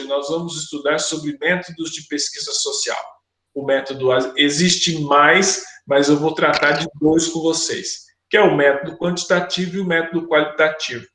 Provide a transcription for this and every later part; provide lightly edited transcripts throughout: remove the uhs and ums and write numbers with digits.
nós vamos estudar sobre métodos de pesquisa social. O método existe mais, mas eu vou tratar de dois com vocês, que é o método quantitativo e o método qualitativo.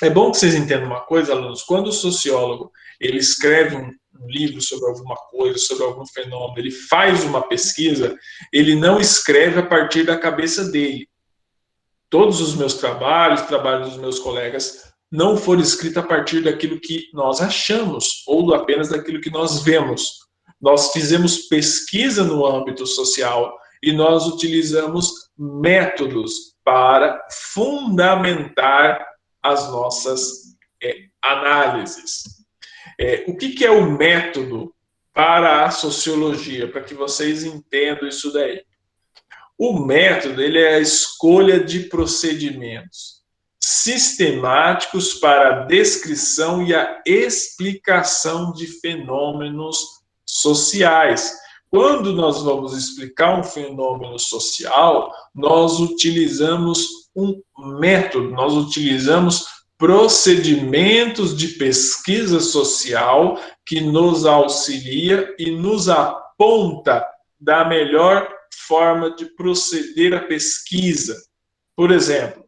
É bom que vocês entendam uma coisa, alunos, quando o sociólogo ele escreve um livro sobre alguma coisa, sobre algum fenômeno, ele faz uma pesquisa, ele não escreve a partir da cabeça dele. Todos os meus trabalhos dos meus colegas, não foram escritos a partir daquilo que nós achamos, ou apenas daquilo que nós vemos. Nós fizemos pesquisa no âmbito social e nós utilizamos métodos para fundamentar as nossas análises. O que é o método para a sociologia? Para que vocês entendam isso daí. O método ele é a escolha de procedimentos sistemáticos para a descrição e a explicação de fenômenos sociais. Quando nós vamos explicar um fenômeno social, nós utilizamos um método, nós utilizamos procedimentos de pesquisa social que nos auxilia e nos aponta da melhor forma de proceder à pesquisa. Por exemplo,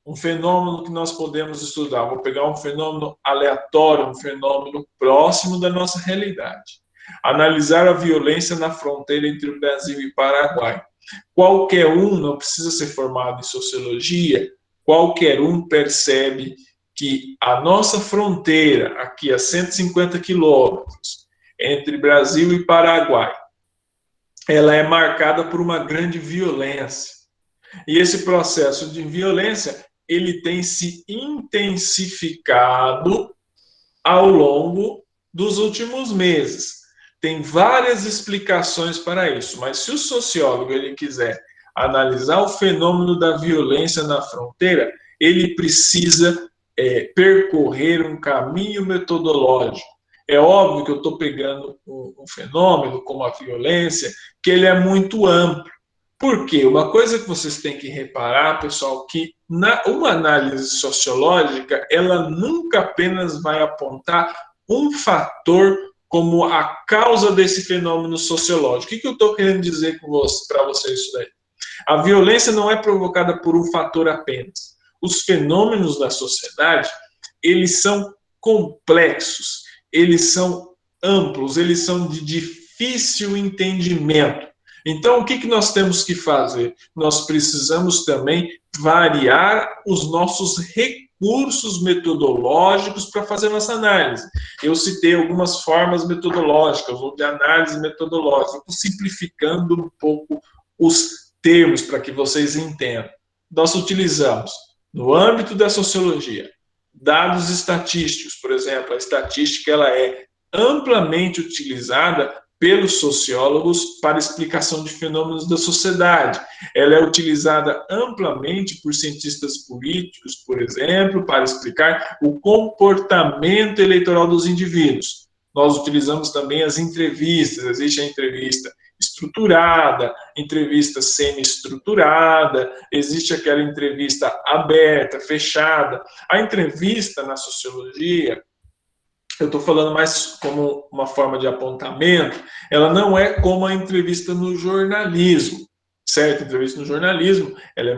um fenômeno que nós podemos estudar, vou pegar um fenômeno aleatório, um fenômeno próximo da nossa realidade. Analisar a violência na fronteira entre o Brasil e o Paraguai. Qualquer um, não precisa ser formado em sociologia, qualquer um percebe que a nossa fronteira, aqui a 150 quilômetros, entre Brasil e Paraguai, ela é marcada por uma grande violência. E esse processo de violência, ele tem se intensificado ao longo dos últimos meses. Tem várias explicações para isso, mas se o sociólogo ele quiser analisar o fenômeno da violência na fronteira, ele precisa percorrer um caminho metodológico. É óbvio que eu estou pegando um fenômeno como a violência, que ele é muito amplo. Por quê? Uma coisa que vocês têm que reparar, pessoal, que uma análise sociológica, ela nunca apenas vai apontar um fator como a causa desse fenômeno sociológico. O que eu estou querendo dizer para vocês isso daí? A violência não é provocada por um fator apenas. Os fenômenos da sociedade, eles são complexos, eles são amplos, eles são de difícil entendimento. Então, o que nós temos que fazer? Nós precisamos também variar os nossos recursos metodológicos para fazer nossa análise. Eu citei algumas formas metodológicas ou de análise metodológica, simplificando um pouco os termos para que vocês entendam. Nós utilizamos, no âmbito da sociologia, dados estatísticos, por exemplo. A estatística ela é amplamente utilizada pelos sociólogos para explicação de fenômenos da sociedade. Ela é utilizada amplamente por cientistas políticos, por exemplo, para explicar o comportamento eleitoral dos indivíduos. Nós utilizamos também as entrevistas. Existe a entrevista estruturada, entrevista semi-estruturada, existe aquela entrevista aberta, fechada. A entrevista na sociologia, eu estou falando mais como uma forma de apontamento, ela não é como a entrevista no jornalismo, certo? A entrevista no jornalismo, ela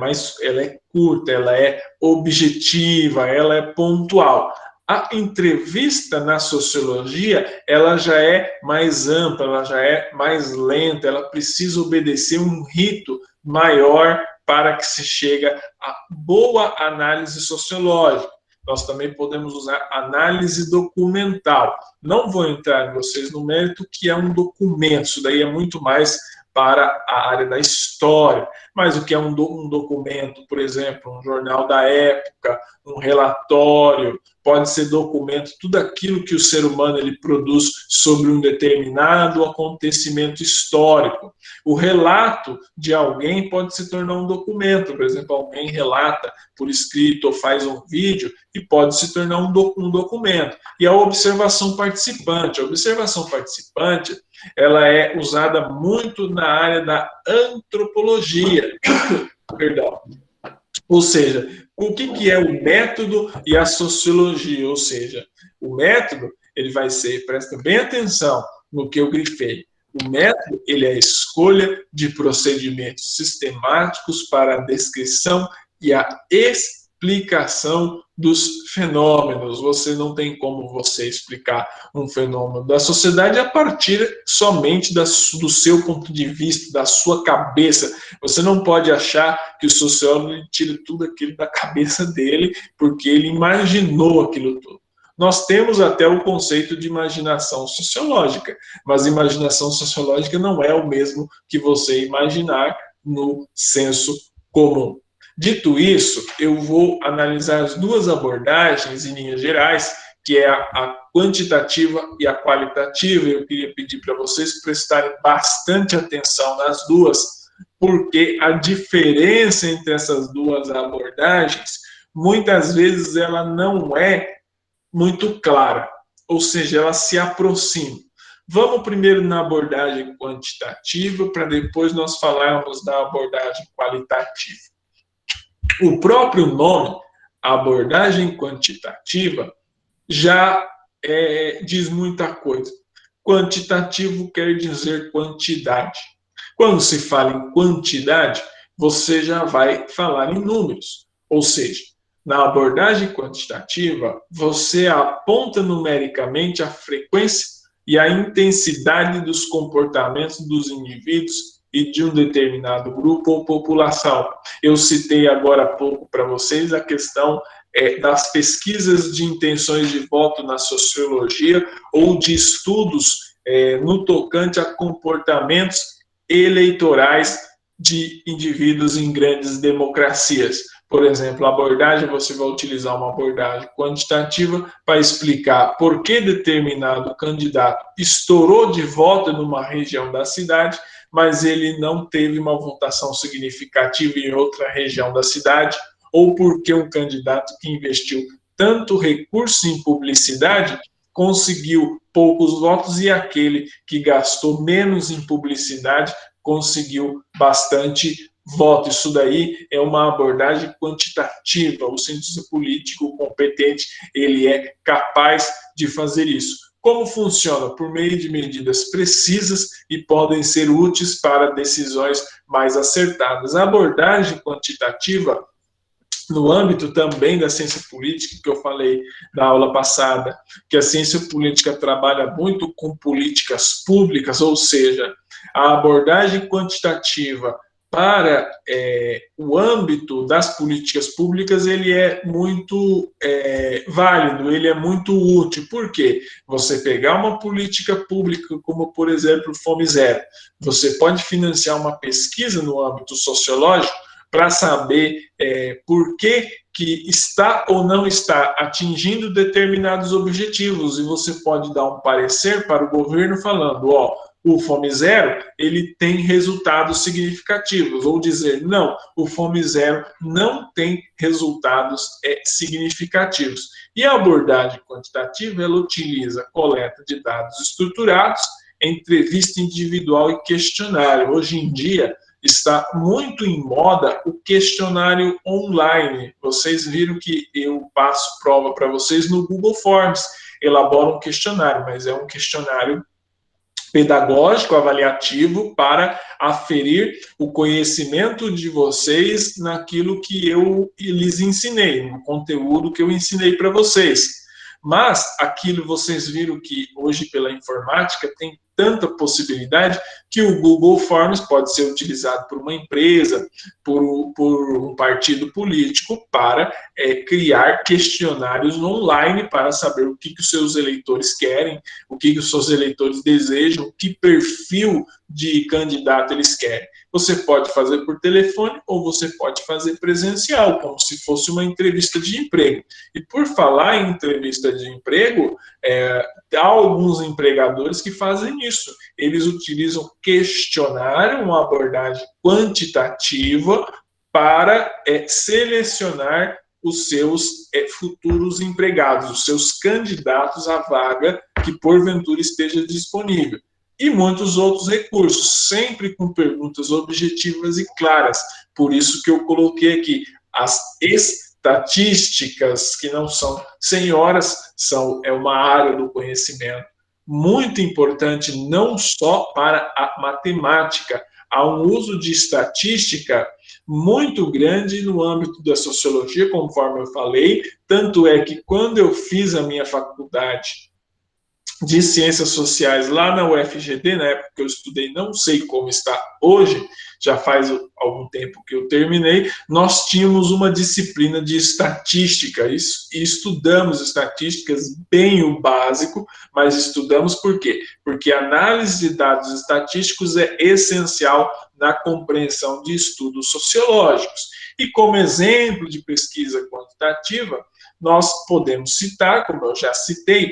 é curta, ela é objetiva, ela é pontual. A entrevista na sociologia, ela já é mais ampla, ela já é mais lenta, ela precisa obedecer um rito maior para que se chegue a boa análise sociológica. Nós também podemos usar análise documental. Não vou entrar em vocês no mérito que é um documento, isso daí é muito mais para a área da história. Mas o que é um documento, por exemplo, um jornal da época, um relatório, pode ser documento, tudo aquilo que o ser humano ele produz sobre um determinado acontecimento histórico. O relato de alguém pode se tornar um documento, por exemplo, alguém relata por escrito ou faz um vídeo e pode se tornar um documento. E a observação participante. A observação participante, ela é usada muito na área da antropologia. Perdão. Ou seja, o que é o método e a sociologia? Ou seja, o método ele vai ser, presta bem atenção no que eu grifei, o método ele é a escolha de procedimentos sistemáticos para a descrição e a explicação dos fenômenos. Você não tem como você explicar um fenômeno da sociedade a partir somente do seu ponto de vista, da sua cabeça. Você não pode achar que o sociólogo tira tudo aquilo da cabeça dele porque ele imaginou aquilo tudo. Nós temos até o conceito de imaginação sociológica, mas imaginação sociológica não é o mesmo que você imaginar no senso comum. Dito isso, eu vou analisar as duas abordagens em linhas gerais, que é a quantitativa e a qualitativa. Eu queria pedir para vocês prestarem bastante atenção nas duas, porque a diferença entre essas duas abordagens, muitas vezes ela não é muito clara, ou seja, ela se aproxima. Vamos primeiro na abordagem quantitativa, para depois nós falarmos da abordagem qualitativa. O próprio nome, abordagem quantitativa, já diz muita coisa. Quantitativo quer dizer quantidade. Quando se fala em quantidade, você já vai falar em números, ou seja, na abordagem quantitativa, você aponta numericamente a frequência e a intensidade dos comportamentos dos indivíduos e de um determinado grupo ou população. Eu citei agora há pouco para vocês a questão das pesquisas de intenções de voto na sociologia ou de estudos no tocante a comportamentos eleitorais de indivíduos em grandes democracias. Por exemplo, a abordagem, você vai utilizar uma abordagem quantitativa para explicar por que determinado candidato estourou de voto numa região da cidade, mas ele não teve uma votação significativa em outra região da cidade, ou porque um candidato que investiu tanto recurso em publicidade conseguiu poucos votos e aquele que gastou menos em publicidade conseguiu bastante voto. Isso daí é uma abordagem quantitativa. O cientista político competente, ele é capaz de fazer isso. Como funciona? Por meio de medidas precisas e podem ser úteis para decisões mais acertadas. A abordagem quantitativa, no âmbito também da ciência política, que eu falei na aula passada, que a ciência política trabalha muito com políticas públicas, ou seja, a abordagem quantitativa para o âmbito das políticas públicas, ele é muito válido, ele é muito útil. Por quê? Você pegar uma política pública, como, por exemplo, o Fome Zero, você pode financiar uma pesquisa no âmbito sociológico para saber por que está ou não está atingindo determinados objetivos, e você pode dar um parecer para o governo falando, o Fome Zero, ele tem resultados significativos, ou dizer, não, o Fome Zero não tem resultados significativos. E a abordagem quantitativa, ela utiliza a coleta de dados estruturados, entrevista individual e questionário. Hoje em dia, está muito em moda o questionário online. Vocês viram que eu passo prova para vocês no Google Forms. Elaboro um questionário, mas é um questionário pedagógico, avaliativo, para aferir o conhecimento de vocês naquilo que eu lhes ensinei, no conteúdo que eu ensinei para vocês. Mas aquilo vocês viram que hoje pela informática tem tanta possibilidade que o Google Forms pode ser utilizado por uma empresa, por um partido político, para criar questionários online para saber o que os seus eleitores querem, o que os seus eleitores desejam, que perfil de candidato eles querem. Você pode fazer por telefone ou você pode fazer presencial, como se fosse uma entrevista de emprego. E por falar em entrevista de emprego, há alguns empregadores que fazem isso. Eles utilizam questionário, uma abordagem quantitativa, para selecionar os seus futuros empregados, os seus candidatos à vaga que porventura esteja disponível. E muitos outros recursos, sempre com perguntas objetivas e claras. Por isso que eu coloquei aqui as estatísticas, que não são senhoras, é uma área do conhecimento muito importante, não só para a matemática. Há um uso de estatística muito grande no âmbito da sociologia, conforme eu falei, tanto é que quando eu fiz a minha faculdade de Ciências Sociais lá na UFGD, na época que eu estudei, não sei como está hoje, já faz algum tempo que eu terminei, nós tínhamos uma disciplina de estatística, e estudamos estatísticas bem o básico, mas estudamos por quê? Porque a análise de dados estatísticos é essencial na compreensão de estudos sociológicos. E como exemplo de pesquisa quantitativa, nós podemos citar, como eu já citei,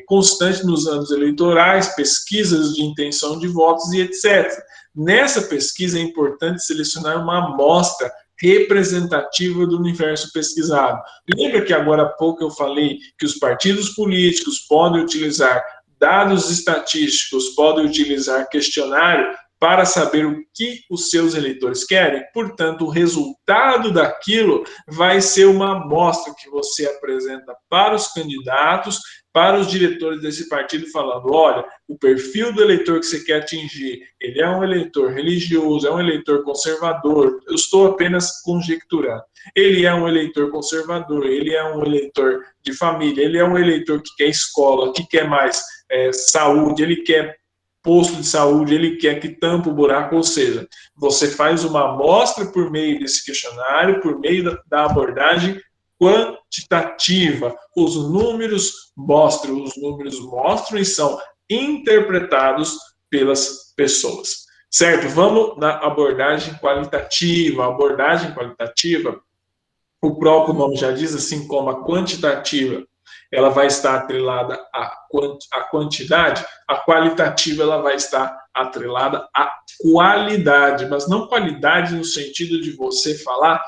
constante nos anos eleitorais, pesquisas de intenção de votos e etc. Nessa pesquisa é importante selecionar uma amostra representativa do universo pesquisado. Lembra que agora há pouco eu falei que os partidos políticos podem utilizar dados estatísticos, podem utilizar questionário para saber o que os seus eleitores querem? Portanto, o resultado daquilo vai ser uma amostra que você apresenta para os candidatos, para os diretores desse partido, falando, olha, o perfil do eleitor que você quer atingir, ele é um eleitor religioso, é um eleitor conservador, eu estou apenas conjecturando. Ele é um eleitor conservador, ele é um eleitor de família, ele é um eleitor que quer escola, que quer mais saúde, ele quer posto de saúde, ele quer que tampe o buraco, ou seja, você faz uma amostra por meio desse questionário, por meio da abordagem quantitativa. Os números mostram e são interpretados pelas pessoas. Certo? Vamos na abordagem qualitativa. A abordagem qualitativa, o próprio nome já diz, assim como a quantitativa, ela vai estar atrelada à quantidade, a qualitativa ela vai estar atrelada à qualidade, mas não qualidade no sentido de você falar,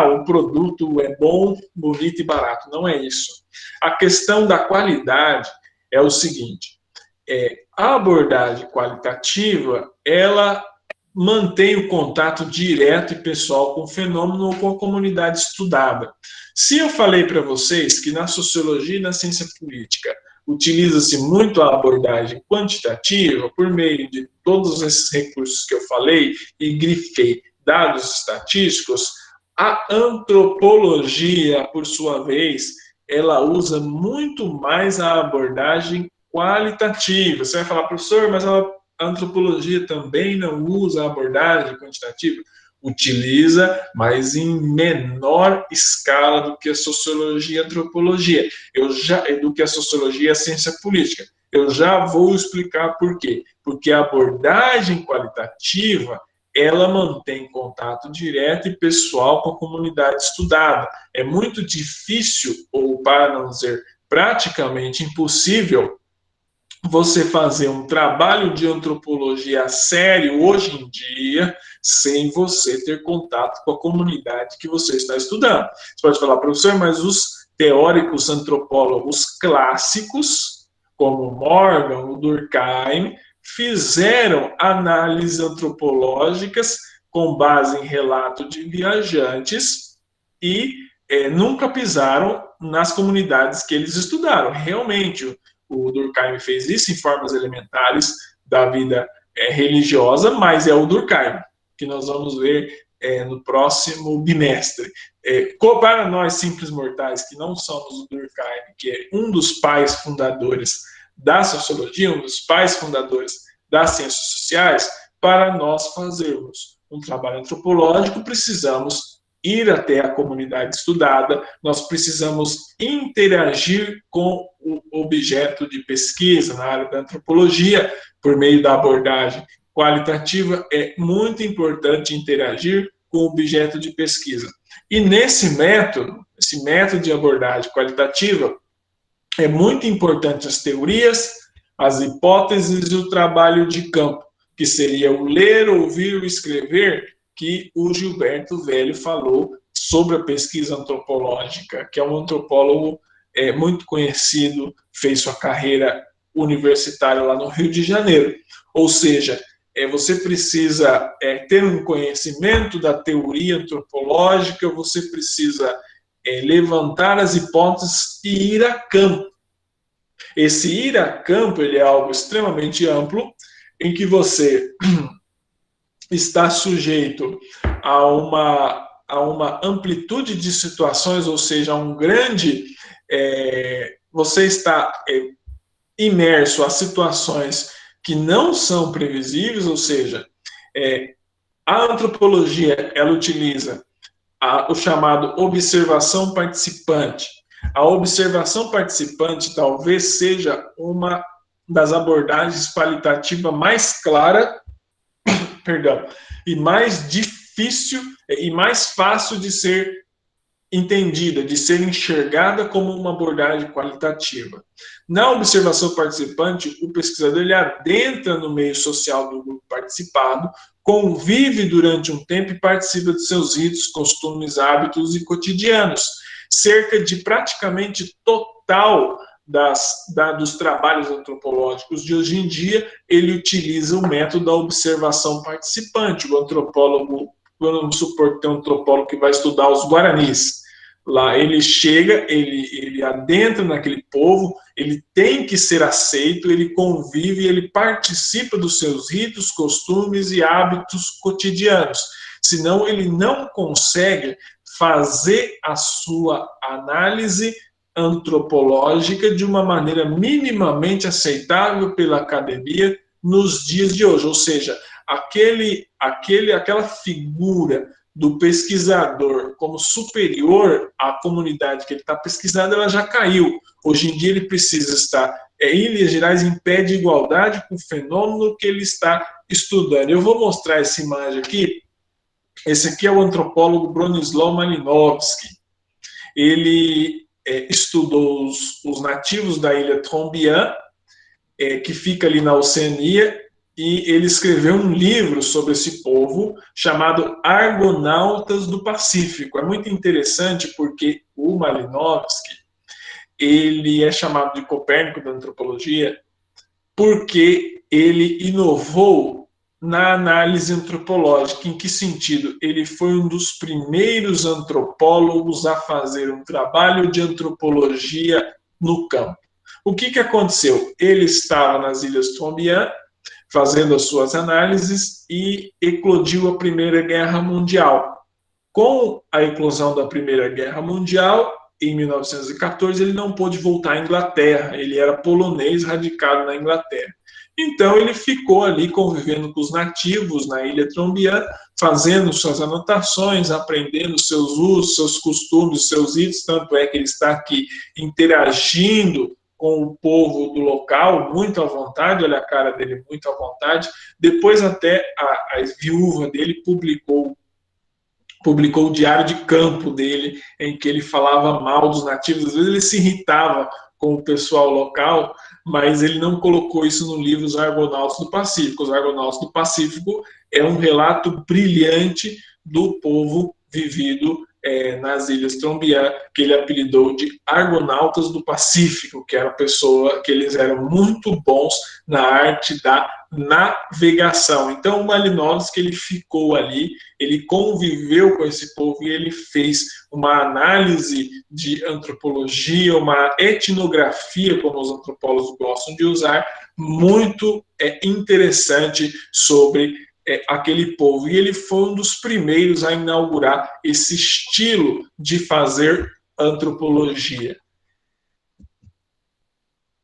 o produto é bom, bonito e barato. Não é isso. A questão da qualidade é o seguinte, a abordagem qualitativa, ela mantém o contato direto e pessoal com o fenômeno ou com a comunidade estudada. Se eu falei para vocês que na sociologia e na ciência política utiliza-se muito a abordagem quantitativa por meio de todos esses recursos que eu falei e grifei dados estatísticos, a antropologia, por sua vez, ela usa muito mais a abordagem qualitativa. Você vai falar, professor, mas a antropologia também não usa a abordagem quantitativa? Utiliza, mas em menor escala do que a sociologia e a antropologia, do que a sociologia e a ciência política. Eu já vou explicar por quê. Porque a abordagem qualitativa, ela mantém contato direto e pessoal com a comunidade estudada. É muito difícil, ou para não dizer praticamente impossível, você fazer um trabalho de antropologia sério hoje em dia sem você ter contato com a comunidade que você está estudando. Você pode falar, professor, mas os teóricos antropólogos clássicos, como Morgan, o Durkheim, fizeram análises antropológicas com base em relato de viajantes e nunca pisaram nas comunidades que eles estudaram. Realmente, o Durkheim fez isso em formas elementares da vida religiosa, mas é o Durkheim, que nós vamos ver no próximo bimestre. Para nós, simples mortais, que não somos o Durkheim, que é um dos pais fundadores da sociologia, um dos pais fundadores das ciências sociais, para nós fazermos um trabalho antropológico, precisamos ir até a comunidade estudada, nós precisamos interagir com o objeto de pesquisa na área da antropologia, por meio da abordagem qualitativa. É muito importante interagir com o objeto de pesquisa. E nesse método, esse método de abordagem qualitativa, é muito importante as teorias, as hipóteses e o trabalho de campo, que seria o ler, ouvir, o escrever, que o Gilberto Velho falou sobre a pesquisa antropológica, que é um antropólogo muito conhecido, fez sua carreira universitária lá no Rio de Janeiro. Ou seja, você precisa ter um conhecimento da teoria antropológica, você precisa levantar as hipóteses e ir a campo. Esse ir a campo ele é algo extremamente amplo, em que você está sujeito a uma amplitude de situações, ou seja, a um grande. Você está imerso a situações que não são previsíveis, ou seja, a antropologia ela utiliza o chamado observação participante. A observação participante talvez seja uma das abordagens qualitativas mais clara, perdão, e mais difícil e mais fácil de ser entendida, de ser enxergada como uma abordagem qualitativa. Na observação participante, o pesquisador ele adentra no meio social do grupo participado, convive durante um tempo e participa de seus ritos, costumes, hábitos e cotidianos. Cerca de praticamente total dos trabalhos antropológicos de hoje em dia, ele utiliza o método da observação participante. O antropólogo, vamos supor que tem um antropólogo que vai estudar os guaranis. Lá ele chega, ele adentra naquele povo, ele tem que ser aceito, ele convive, ele participa dos seus ritos, costumes e hábitos cotidianos. Senão ele não consegue fazer a sua análise antropológica de uma maneira minimamente aceitável pela academia nos dias de hoje. Ou seja, aquela figura do pesquisador como superior à comunidade que ele está pesquisando, ela já caiu. Hoje em dia ele precisa estar, em linhas gerais, em pé de igualdade com o fenômeno que ele está estudando. Eu vou mostrar essa imagem aqui. Esse aqui é o antropólogo Bronislaw Malinowski. Ele estudou os nativos da ilha Trombian, que fica ali na Oceania, e ele escreveu um livro sobre esse povo chamado Argonautas do Pacífico. É muito interessante porque o Malinowski, ele é chamado de Copérnico da antropologia porque ele inovou na análise antropológica. Em que sentido? Ele foi um dos primeiros antropólogos a fazer um trabalho de antropologia no campo. O que aconteceu? Ele estava nas Ilhas Trombian, fazendo as suas análises, e eclodiu a Primeira Guerra Mundial. Com a eclosão da Primeira Guerra Mundial, em 1914, ele não pôde voltar à Inglaterra, ele era polonês radicado na Inglaterra. Então ele ficou ali convivendo com os nativos na Ilha Trombian, fazendo suas anotações, aprendendo seus usos, seus costumes, seus ritos, tanto é que ele está aqui interagindo com o povo do local, muito à vontade, olha a cara dele, muito à vontade. Depois até a viúva dele publicou o diário de campo dele, em que ele falava mal dos nativos. Às vezes ele se irritava com o pessoal local, mas ele não colocou isso no livro Os Argonautas do Pacífico. Os Argonautas do Pacífico é um relato brilhante do povo vivido nas Ilhas Trombian, que ele apelidou de Argonautas do Pacífico, que era a pessoa que eles eram muito bons na arte da navegação. Então o Malinowski, ele ficou ali, ele conviveu com esse povo e ele fez uma análise de antropologia, uma etnografia, como os antropólogos gostam de usar, muito interessante sobre aquele povo. E ele foi um dos primeiros a inaugurar esse estilo de fazer antropologia.